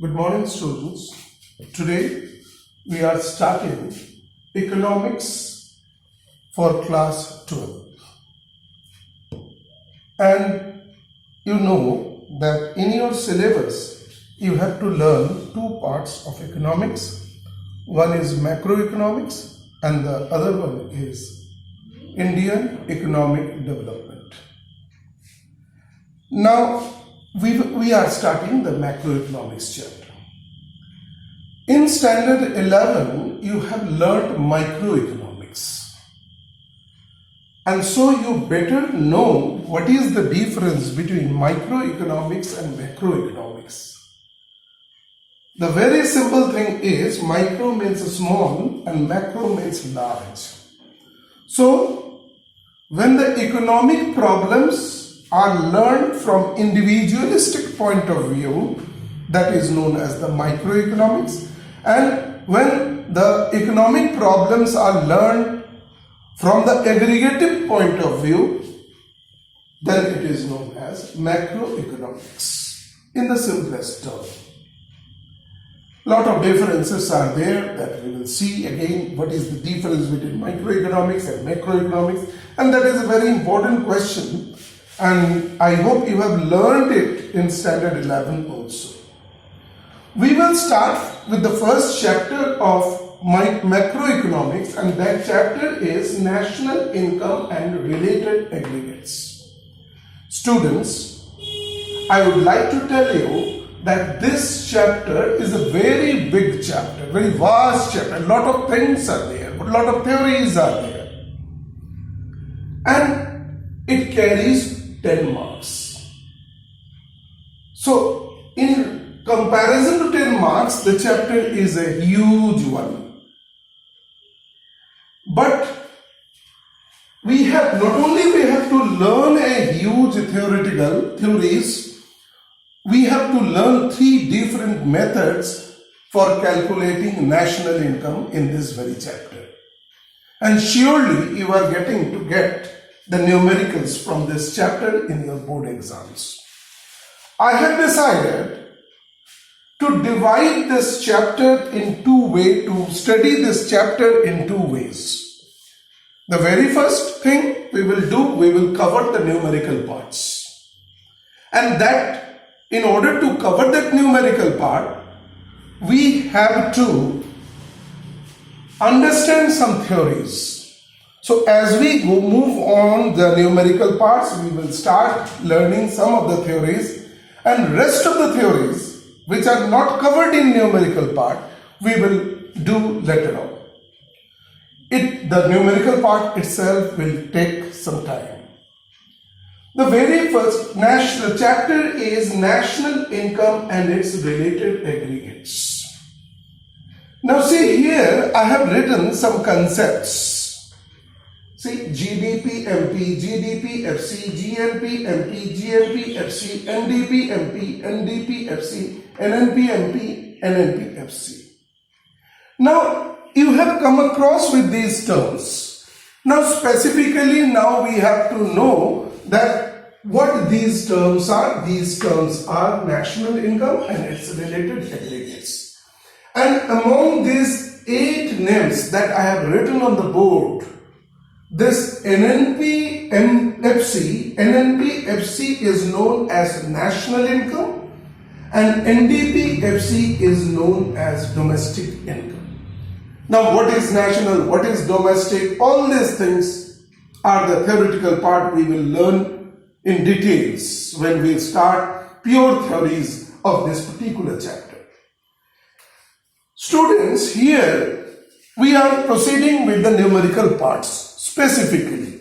Good morning, students. Today we are starting economics for class 12. And you know that in your syllabus you have to learn two parts of economics. One is macroeconomics and the other one is Indian economic development. Now we are starting the macroeconomics chapter. In standard 11 you have learnt microeconomics, and so you better know what is the difference between microeconomics and macroeconomics. The very simple thing is micro means small and macro means large. So when the economic problems are learned from individualistic point of view, that is known as the microeconomics, and when the economic problems are learned from the aggregative point of view, then it is known as macroeconomics in the simplest term. Lot of differences are there that we will see again. What is the difference between microeconomics and macroeconomics? And that is a very important question, and I hope you have learned it in standard 11 also. We will start with the first chapter of macroeconomics, and that chapter is national income and related aggregates. Students, I would like to tell you that this chapter is a very big chapter, very vast chapter. A lot of things are there, a lot of theories are there, and it carries 10 marks. So in comparison to 10 marks, the chapter is a huge one. But we have not only to learn a huge theoretical theories, we have to learn 3 different methods for calculating national income in this very chapter. And surely you are getting to get the numericals from this chapter in your board exams. I have decided to divide this chapter in two ways, to study this chapter in 2 ways. The very first thing we will cover the numerical parts. And that in order to cover that numerical part, we have to understand some theories. So as we move on the numerical parts, we will start learning some of the theories, and rest of the theories which are not covered in numerical part, we will do later on. The numerical part itself will take some time. The very first national chapter is national income and its related aggregates. Now see, here I have written some concepts. See, GDP MP, GDP FC, GNP MP, GNP FC, NDP MP, NDP FC, NNP MP, NNP FC. Now you have come across with these terms. Now specifically, now we have to know that what these terms are. These terms are national income and its related aggregates. And among these 8 names that I have written on the board, this NNP FC is known as national income, and NDP FC is known as domestic income. Now what is national, what is domestic, all these things are the theoretical part we will learn in details when we start pure theories of this particular chapter. Students, here we are proceeding with the numerical parts. Specifically,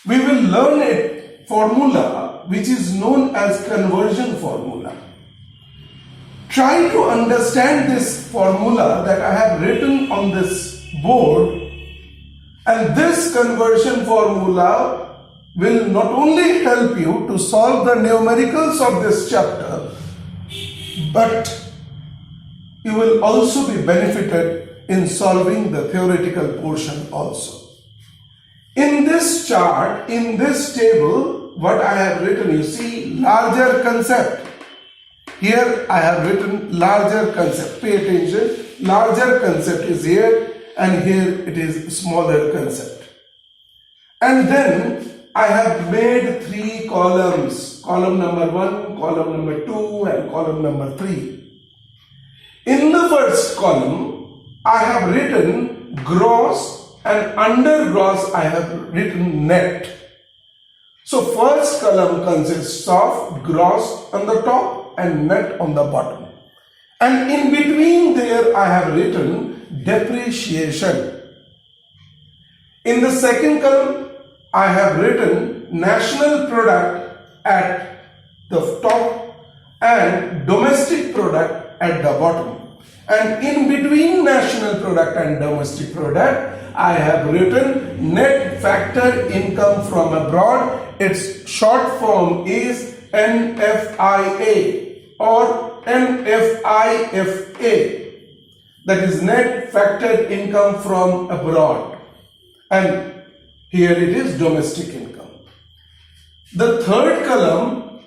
we will learn a formula which is known as conversion formula. Try to understand this formula that I have written on this board, and this conversion formula will not only help you to solve the numericals of this chapter, but you will also be benefited in solving the theoretical portion also. In this chart, in this table, what I have written, you see larger concept. Here I have written larger concept. Pay attention. Larger concept is here and here it is smaller concept. And then I have made 3 columns. Column number 1, column number 2 and column number 3. In the first column I have written gross and under gross I have written net. So first column consists of gross on the top and net on the bottom. And in between there I have written depreciation. In the second column I have written national product at the top and domestic product at the bottom. And in between national product and domestic product I have written net factor income from abroad. Its short form is NFIA or NFIFA, that is net factored income from abroad, and here it is domestic income. The third column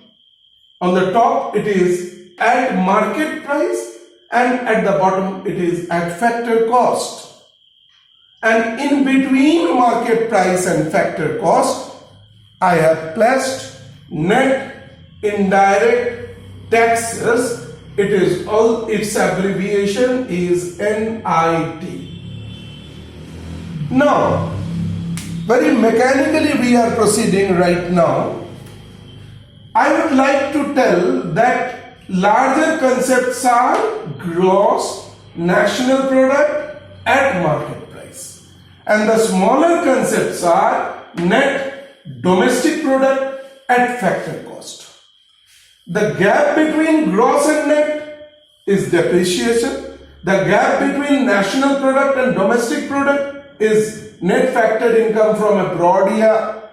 on the top it is at market price and at the bottom it is at factor cost, and in between market price and factor cost I have placed net indirect taxes. It is all, its abbreviation is NIT. Now, very mechanically we are proceeding right now. I would like to tell that larger concepts are gross national product at market price, and the smaller concepts are net domestic product at factor cost. The gap between gross and net is depreciation. The gap between national product and domestic product is net factored income from abroad,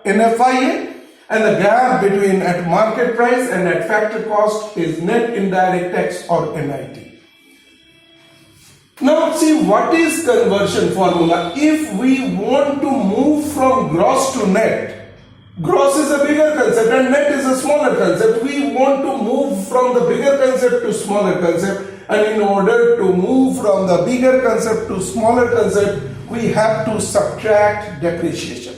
NFIA, and the gap between at market price and at factor cost is net indirect tax or NIT. Now see, what is conversion formula? If we want to move from gross to net, gross is a bigger concept and net is a smaller concept. We want to move from the bigger concept to smaller concept, and in order to move from the bigger concept to smaller concept, we have to subtract depreciation.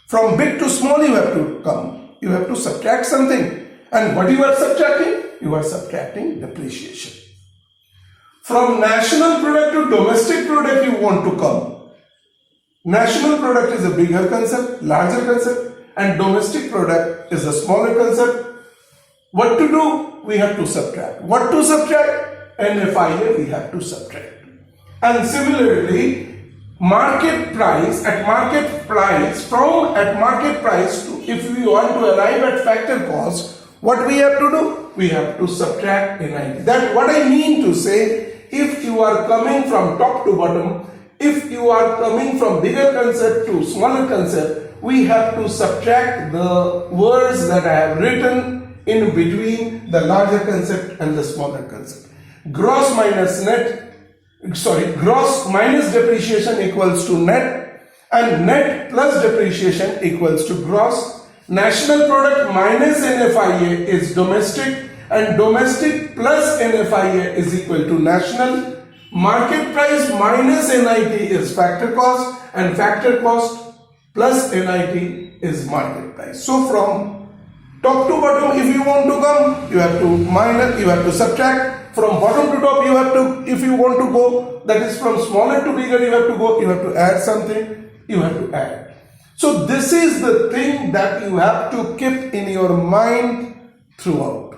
From big to small you have to come. You have to subtract something. And what you are subtracting? You are subtracting depreciation. From national product to domestic product you want to come. National product is a bigger concept, larger concept, and domestic product is a smaller concept. What to do? We have to subtract. What to subtract? NFIA we have to subtract. And similarly, market price, at market price, from at market price to, if we want to arrive at factor cost, what we have to do? We have to subtract NIT. That what I mean to say, if you are coming from top to bottom, if you are coming from bigger concept to smaller concept, we have to subtract the words that I have written in between the larger concept and the smaller concept. Gross minus depreciation equals to net, and net plus depreciation equals to gross. National product minus NFIA is domestic, and domestic plus NFIA is equal to national. Market price minus NIT is factor cost, and factor cost plus NIT is market price. So from top to bottom, if you want to come, you have to minus, you have to subtract. From bottom to top, you have to, if you want to go, that is from smaller to bigger, you have to go, you have to add something, you have to add. So this is the thing that you have to keep in your mind throughout.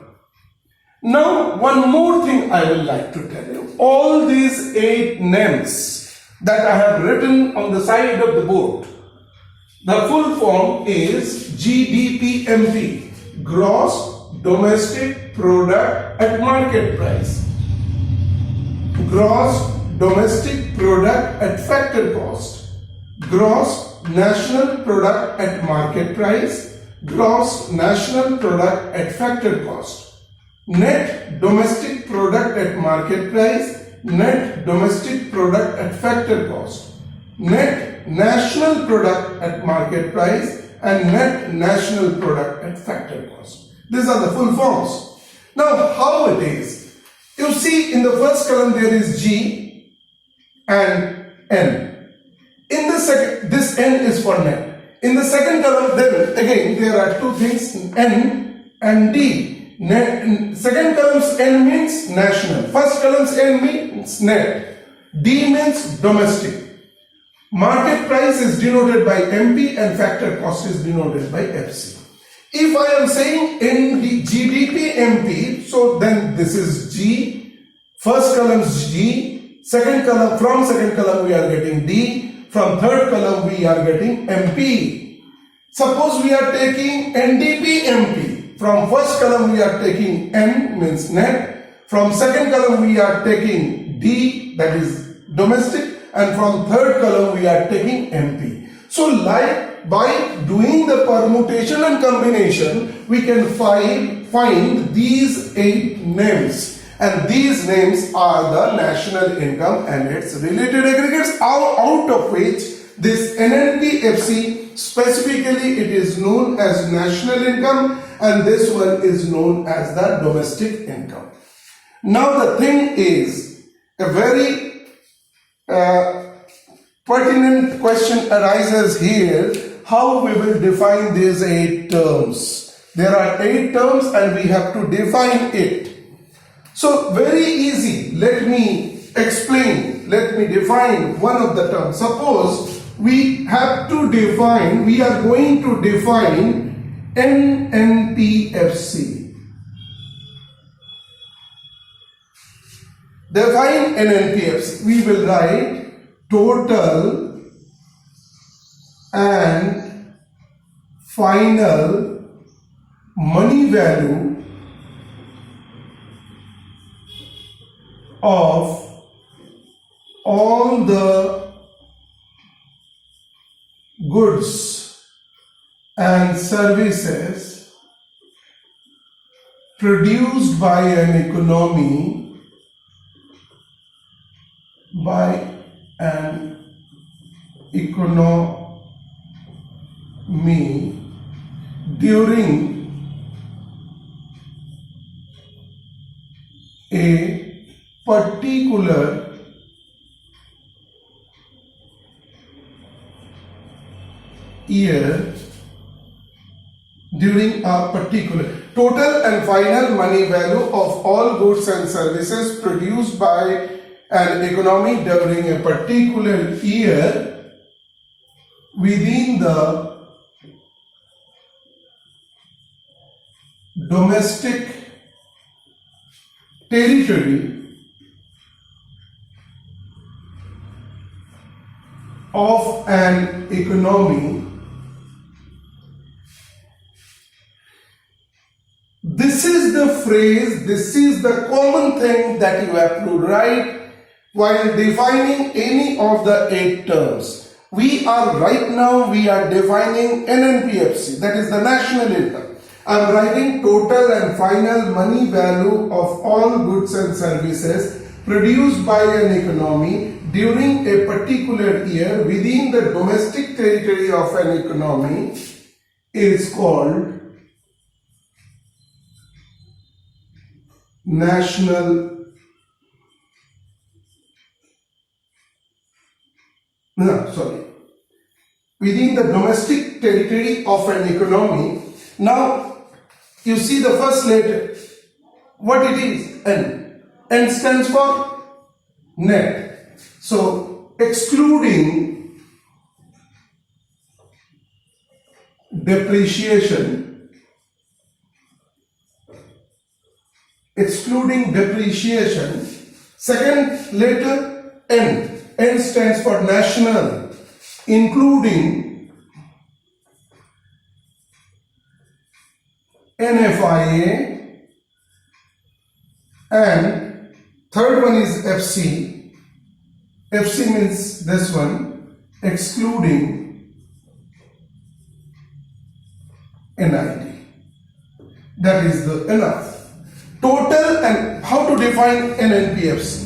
Now, one more thing I would like to tell you. All these 8 names that I have written on the side of the board, the full form is GDPMP, gross domestic product at market price. Gross domestic product at factor cost. Gross national product at market price. Gross national product at factor cost. Net domestic product at market price. Net domestic product at factor cost. Net national product at market price and net national product at factor cost. These are the full forms. Now, how it is? You see, in the first column there is G and N. In the second, this N is for net. In the second column, then again there are two things, N and D. Second column's N means national. First column's N means net. D means domestic. Market price is denoted by MP and factor cost is denoted by FC. If I am saying GDP MP, so then this is G, first column is G, second column, from second column we are getting D, from third column we are getting MP. Suppose we are taking NDP MP, from first column we are taking N means net, from second column we are taking D, that is domestic, and from third column we are taking MP. So like by doing the permutation and combination, we can find these 8 names, and these names are the national income and its related aggregates, out of which this NNPFC, specifically it is known as national income, and this one is known as the domestic income. Now the thing is, a very pertinent question arises here, how we will define these 8 terms. There are 8 terms and we have to define it. So very easy, let me explain, let me define one of the terms. Suppose we are going to define NNPFC. Define NNPFC. We will write total and final money value of all the goods and services produced by an economy during a particular year, total and final money value of all goods and services produced by an economy during a particular year within the domestic territory of an economy. This is the phrase, this is the common thing that you have to write while defining any of the 8 terms. We are defining NNPFC, that is the national income. I am writing total and final money value of all goods and services produced by an economy during a particular year within the domestic territory of an economy is called within the domestic territory of an economy. Now you see the first letter, what it is? N. N stands for net. So excluding depreciation, second letter N. N stands for national, including NFIA, and third one is FC. FC means this one, excluding NID. That is the enough. Total. And how to define NNPFC?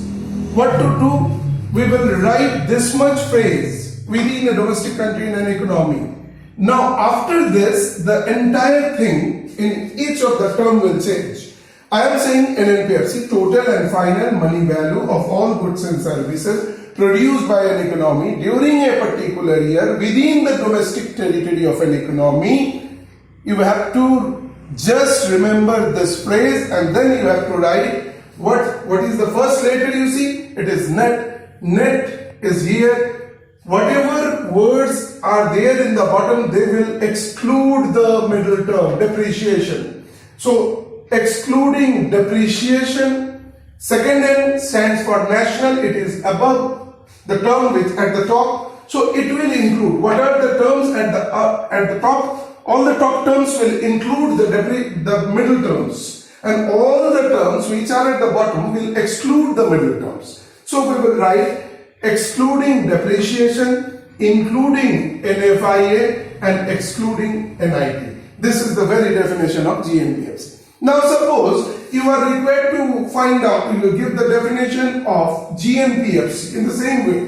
What to do? We will write this much phrase within a domestic country in an economy. Now after this, the entire thing in each of the term will change. I am saying NNPFC, total and final money value of all goods and services produced by an economy during a particular year within the domestic territory of an economy. You have to just remember this phrase, and then you have to write what is the first letter you see? It is net. Net is here. Whatever words are there in the bottom, they will exclude the middle term, depreciation. So, excluding depreciation, second N stands for national. It is above the term which at the top. So, it will include, what are the terms at the top? All the top terms will include the middle terms, and all the terms which are at the bottom will exclude the middle terms. So, we will write excluding depreciation, including NFIA, and excluding NIT. This is the very definition of GNPFC. Now suppose you are required to find out, you will give the definition of GNPFC in the same way.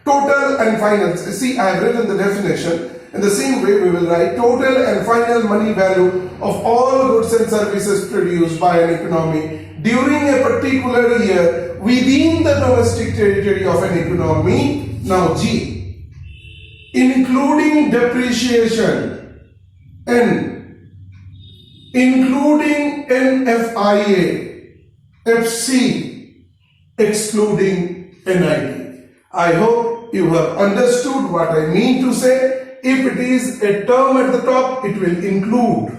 Total and final. See, I have written the definition. In the same way, we will write total and final money value of all goods and services produced by an economy during a particular year within the domestic territory of an economy. Now G, including depreciation, N, including NFIA, FC, excluding NIT. I hope you have understood what I mean to say. If it is a term at the top, it will include,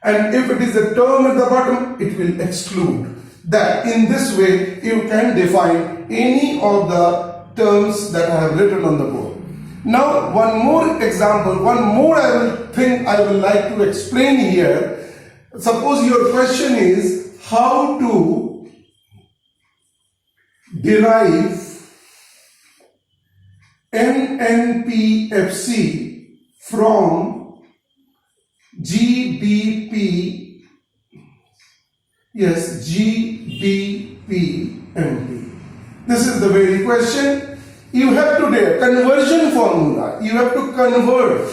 and if it is a term at the bottom, it will exclude. That in this way you can define any of the terms that I have written on the board. Now one more example, one more thing I will like to explain here. Suppose your question is how to derive NNPFC from GDP, yes, GDPMP. This is the very question. You have to do conversion formula. You have to convert.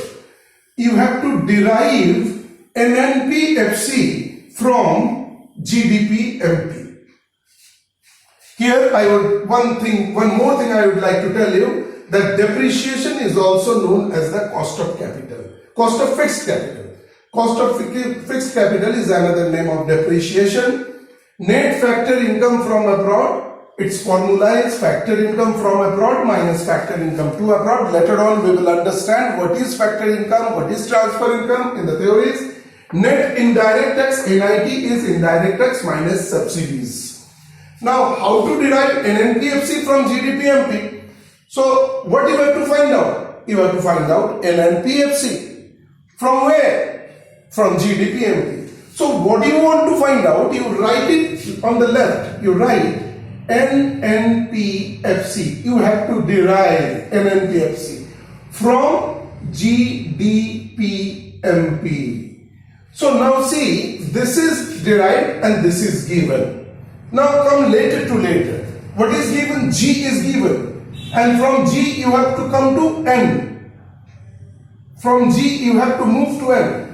You have to derive NNPFC from GDPMP. Here one more thing I would like to tell you, that depreciation is also known as the cost of capital, cost of fixed capital. Cost of fixed capital is another name of depreciation. Net factor income from abroad, its formula is factor income from abroad minus factor income to abroad. Later on we will understand what is factor income, what is transfer income in the theories. Net indirect tax, NIT, is indirect tax minus subsidies. Now how to derive NNPFC from GDPMP? So what you have to find out? You have to find out NNPFC. From where? From GDPMP. So what do you want to find out? You write it on the left. You write NNPFC. You have to derive NNPFC from GDPMP. So now see, this is derived and this is given. Now come later to later. What is given? G is given. And from G you have to come to N. From G you have to move to N.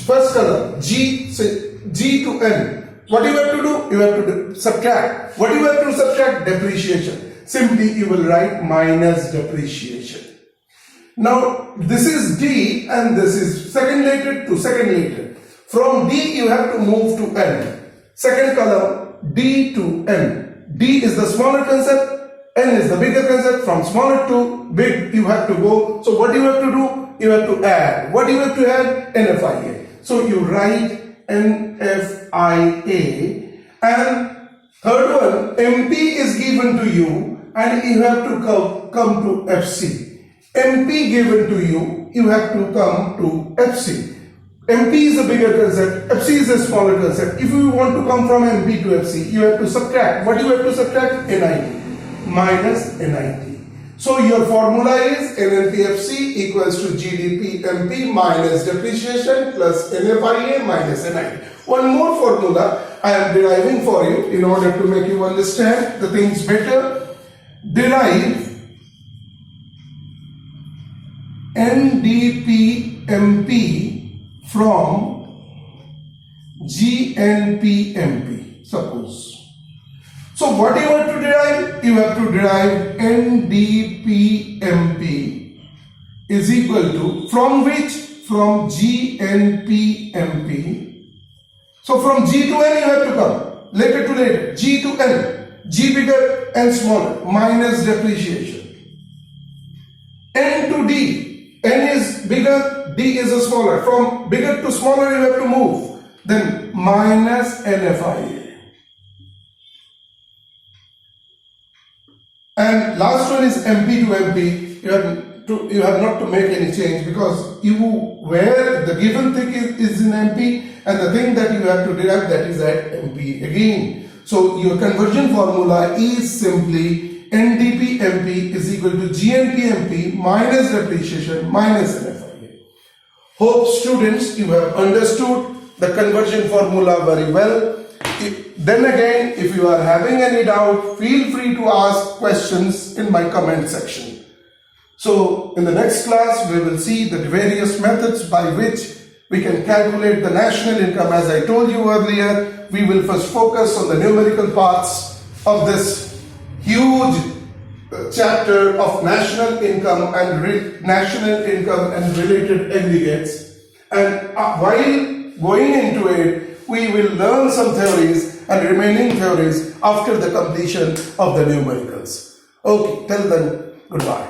First column, G to N. What you have to do? You have to subtract. What you have to subtract? Depreciation. Simply you will write minus depreciation. Now this is D and this is second letter to second letter. From D you have to move to N. Second column, D to N. D is the smaller concept. N is the bigger concept. From smaller to big you have to go. So what you have to do? You have to add. What you have to add? NFIA. So you write NFIA, and third one, MP is given to you and you have to come to FC. MP given to you, you have to come to FC. MP is a bigger concept, FC is a smaller concept. If you want to come from MP to FC, you have to subtract. What you have to subtract? NIT minus NIT. So your formula is NNPFC equals to GDPMP minus depreciation plus NFIA minus NIT. One more formula I am deriving for you in order to make you understand the things better. Derive NDPMP from GNPMP. suppose. So what you have to derive? You have to derive NDPMP is equal to, from which? From GNPMP. So from G to N you have to come, later to later, G to N. G bigger, N smaller, minus depreciation. N to D, N is bigger, D is a smaller. From bigger to smaller you have to move. Then minus NFIA. And last one is MP to MP. You have not to make any change, because where the given thing is in MP, and the thing that you have to derive, that is at MP again. So your conversion formula is simply NDPMP is equal to GNPMP minus depreciation minus NFIA. Hope students you have understood the conversion formula very well. Then again, if you are having any doubt, feel free to ask questions in my comment section. So in the next class, we will see the various methods by which we can calculate the national income. As I told you earlier, we will first focus on the numerical parts of this huge chapter of national income and related aggregates. And while going into it, we will learn some theories and remaining theories after the completion of the numericals. Okay, till then, goodbye.